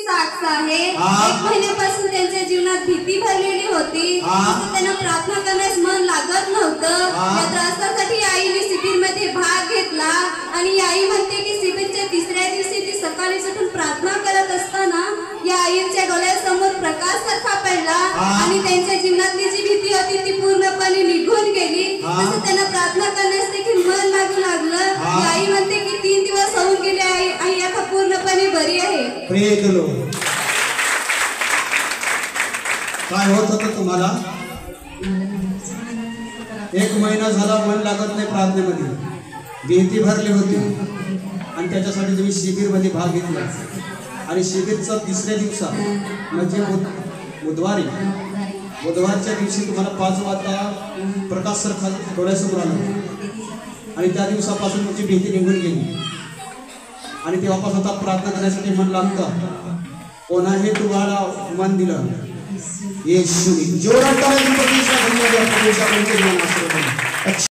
साक्ष आहे। एक महिन्यापासून त्यांच्या जीवनात भीती भरलेली होती। त्यांना प्रार्थना करण्यास मन लागत नव्हतं। या त्रासासाठी आईने शिबिरमध्ये भाग घेतला आणि आई म्हणते की शिबिरच्या तिसऱ्या दिवशी ती सकाळी उठून प्रार्थना करत असताना या आईच्या डोळ्यासमोर प्रकाश सारखा पडला आणि त्यांच्या जीवनातली जी भीती होती ती पूर्णपणे निघून गेली। तसं त्यांना प्रार्थना करण्यास देखील मन लागू लागलं। आई म्हणते की 3 दिवस होऊन गेले, आई आता पूर्णपणे बरी आहे। काय होत होतं तुम्हाला? 1 महिना झाला मन लागत नाही प्रार्थनेमध्ये, भीती भरली होती आणि त्याच्यासाठी तुम्ही शिबिरमध्ये भाग घेतला आणि शिबिरचा 3ऱ्या दिवसा म्हणजे बुधवारच्या दिवशी तुम्हाला 5 वाजता प्रकाश सर डोळ्यासमोर आला आणि त्या दिवसापासून तुमची भीती निघून गेली आणि तेव्हापासून आता प्रार्थना करण्यासाठी मन लागतं। कोणाही तुम्हाला मन दिलं येशूने जोरात